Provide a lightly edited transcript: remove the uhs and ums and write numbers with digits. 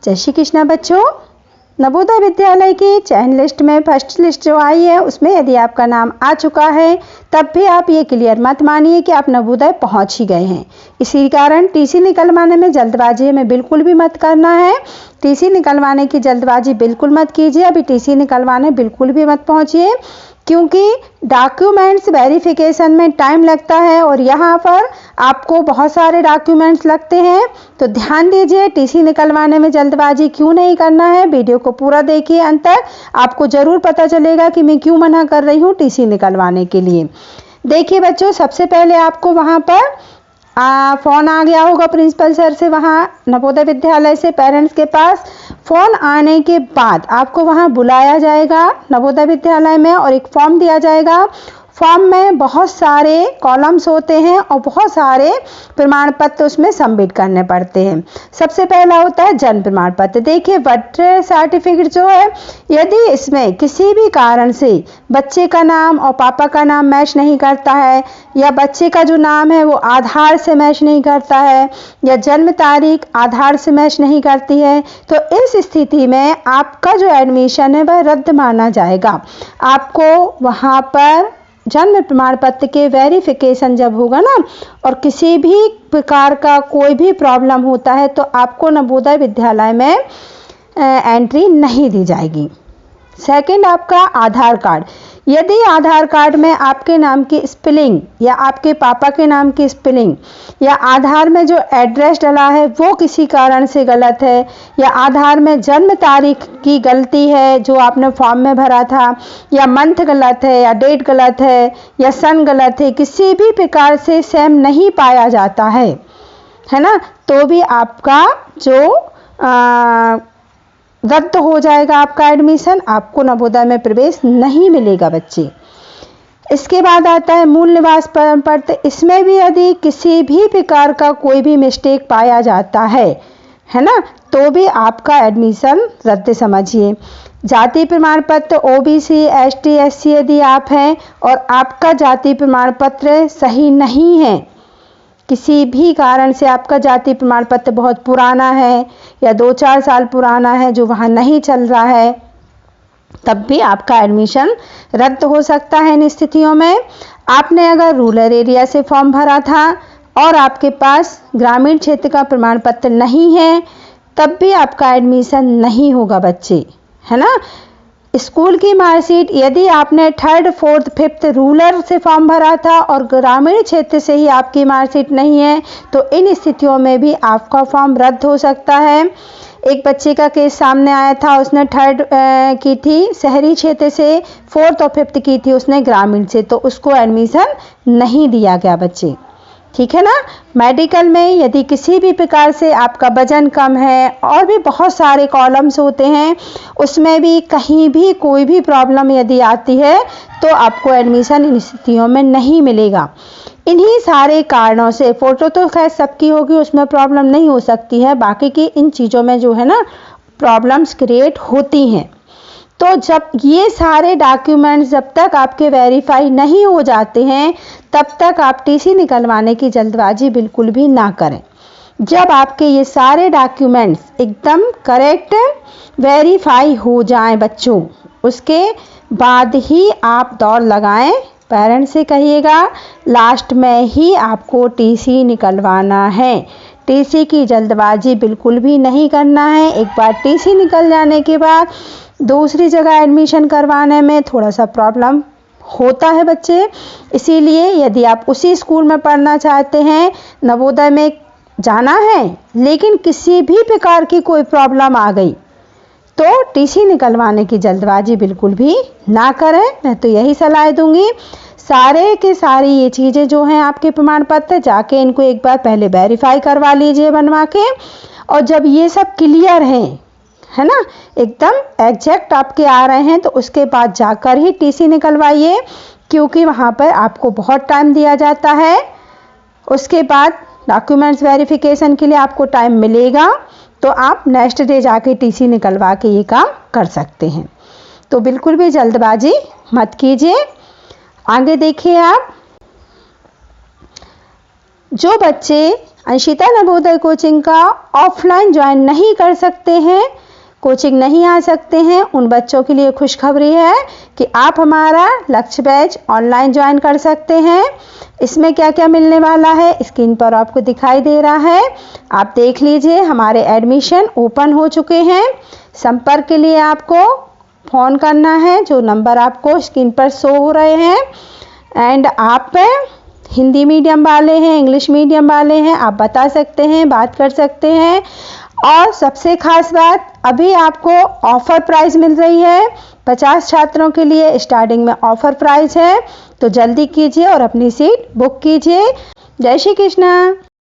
जय श्री कृष्णा बच्चों। नवोदय विद्यालय की चयन लिस्ट में फर्स्ट लिस्ट जो आई है उसमें यदि आपका नाम आ चुका है तब भी आप ये क्लियर मत मानिए कि आप नवोदय पहुंच ही गए हैं। इसी कारण टीसी निकलवाने में जल्दबाजी हमें बिल्कुल भी मत करना है। टीसी निकलवाने की जल्दबाजी बिल्कुल मत कीजिए। अभी टीसी निकलवाने बिल्कुल भी मत पहुंचिए, क्योंकि डॉक्यूमेंट्स वेरिफिकेशन में टाइम लगता है और यहाँ पर आपको बहुत सारे डॉक्यूमेंट्स लगते हैं। तो ध्यान दीजिए, टीसी निकलवाने में जल्दबाजी क्यों नहीं करना है। वीडियो को पूरा देखिए अंत तक, आपको ज़रूर पता चलेगा कि मैं क्यों मना कर रही हूँ टीसी निकलवाने के लिए। देखिए बच्चों, सबसे पहले आपको वहाँ पर फ़ोन आ गया होगा प्रिंसिपल सर से, वहाँ नवोदय विद्यालय से पेरेंट्स के पास। फ़ोन आने के बाद आपको वहाँ बुलाया जाएगा नवोदय विद्यालय में और एक फॉर्म दिया जाएगा। फॉर्म में बहुत सारे कॉलम्स होते हैं और बहुत सारे प्रमाण पत्र उसमें सबमिट करने पड़ते हैं। सबसे पहला होता है जन्म प्रमाण पत्र। देखिए, बर्थ सर्टिफिकेट जो है, यदि इसमें किसी भी कारण से बच्चे का नाम और पापा का नाम मैच नहीं करता है, या बच्चे का जो नाम है वो आधार से मैच नहीं करता है, या जन्म तारीख आधार से मैच नहीं करती है, तो इस स्थिति में आपका जो एडमिशन है वह रद्द माना जाएगा। आपको वहाँ पर जन्म प्रमाण पत्र के वेरिफिकेशन जब होगा ना, और किसी भी प्रकार का कोई भी प्रॉब्लम होता है तो आपको नवोदय विद्यालय में एंट्री नहीं दी जाएगी। सेकंड, आपका आधार कार्ड। यदि आधार कार्ड में आपके नाम की स्पेलिंग या आपके पापा के नाम की स्पेलिंग या आधार में जो एड्रेस डला है वो किसी कारण से गलत है, या आधार में जन्म तारीख की गलती है जो आपने फॉर्म में भरा था, या मंथ गलत है, या डेट गलत है, या सन गलत है, किसी भी प्रकार से सेम नहीं पाया जाता है ना, तो भी आपका जो रद्द हो जाएगा आपका एडमिशन, आपको नवोदय में प्रवेश नहीं मिलेगा बच्चे। इसके बाद आता है मूल निवास प्रमाण पत्र। इसमें भी यदि किसी भी प्रकार का कोई भी मिस्टेक पाया जाता है ना, तो भी आपका एडमिशन रद्द समझिए। जाति प्रमाण पत्र ओबीसी एसटी एससी यदि आप हैं और आपका जाति प्रमाण पत्र सही नहीं है, किसी भी कारण से आपका जाति प्रमाण पत्र बहुत पुराना है या 2-4 साल पुराना है जो वहाँ नहीं चल रहा है, तब भी आपका एडमिशन रद्द हो सकता है। इन स्थितियों में आपने अगर रूरल एरिया से फॉर्म भरा था और आपके पास ग्रामीण क्षेत्र का प्रमाण पत्र नहीं है, तब भी आपका एडमिशन नहीं होगा बच्चे, है ना। स्कूल की मार्कशीट, यदि आपने 3rd, 4th, 5th रूरल से फॉर्म भरा था और ग्रामीण क्षेत्र से ही आपकी मार्कशीट नहीं है, तो इन स्थितियों में भी आपका फॉर्म रद्द हो सकता है। एक बच्चे का केस सामने आया था, उसने 3rd की थी शहरी क्षेत्र से, 4th और 5th की थी उसने ग्रामीण से, तो उसको एडमिशन नहीं दिया गया बच्चे, ठीक है ना। मेडिकल में यदि किसी भी प्रकार से आपका वजन कम है, और भी बहुत सारे कॉलम्स होते हैं, उसमें भी कहीं भी कोई भी प्रॉब्लम यदि आती है तो आपको एडमिशन इन स्थितियों में नहीं मिलेगा। इन्हीं सारे कारणों से, फोटो तो खैर सबकी होगी, उसमें प्रॉब्लम नहीं हो सकती है, बाकी की इन चीज़ों में जो है ना प्रॉब्लम्स क्रिएट होती हैं। तो जब ये सारे डॉक्यूमेंट्स जब तक आपके वेरीफाई नहीं हो जाते हैं तब तक आप टीसी निकलवाने की जल्दबाजी बिल्कुल भी ना करें। जब आपके ये सारे डॉक्यूमेंट्स एकदम करेक्ट वेरीफाई हो जाएं बच्चों, उसके बाद ही आप दौड़ लगाएं। पेरेंट्स से कहिएगा लास्ट में ही आपको टीसी निकलवाना है। टीसी की जल्दबाजी बिल्कुल भी नहीं करना है। एक बार टीसी निकल जाने के बाद दूसरी जगह एडमिशन करवाने में थोड़ा सा प्रॉब्लम होता है बच्चे। इसीलिए यदि आप उसी स्कूल में पढ़ना चाहते हैं, नवोदय में जाना है, लेकिन किसी भी प्रकार की कोई प्रॉब्लम आ गई, तो टीसी निकलवाने की जल्दबाजी बिल्कुल भी ना करें। मैं तो यही सलाह दूंगी। सारे के सारी ये चीज़ें जो हैं आपके प्रमाण पत्र, जाके इनको एक बार पहले वेरीफाई करवा लीजिए बनवा के, और जब ये सब क्लियर हैं, है ना, एकदम एग्जैक्ट आपके आ रहे हैं, तो उसके बाद जाकर ही टीसी निकलवाइए, क्योंकि वहाँ पर आपको बहुत टाइम दिया जाता है। उसके बाद डॉक्यूमेंट्स वेरिफिकेशन के लिए आपको टाइम मिलेगा, तो आप नेक्स्ट डे जाके टीसी निकलवा के ये काम कर सकते हैं। तो बिल्कुल भी जल्दबाजी मत कीजिए। आगे देखिए आप, जो बच्चे अंशिता नवोदय कोचिंग का ऑफलाइन ज्वाइन नहीं कर सकते हैं, कोचिंग नहीं आ सकते हैं, उन बच्चों के लिए खुशखबरी है कि आप हमारा लक्ष्य बैच ऑनलाइन ज्वाइन कर सकते हैं। इसमें क्या क्या मिलने वाला है स्क्रीन पर आपको दिखाई दे रहा है, आप देख लीजिए। हमारे एडमिशन ओपन हो चुके हैं। संपर्क के लिए आपको फ़ोन करना है, जो नंबर आपको स्क्रीन पर शो हो रहे हैं। एंड आप हिंदी मीडियम वाले हैं, इंग्लिश मीडियम वाले हैं, आप बता सकते हैं, बात कर सकते हैं। और सबसे खास बात, अभी आपको ऑफर प्राइस मिल रही है। 50 छात्रों के लिए स्टार्टिंग में ऑफर प्राइस है, तो जल्दी कीजिए और अपनी सीट बुक कीजिए। जय श्री कृष्णा।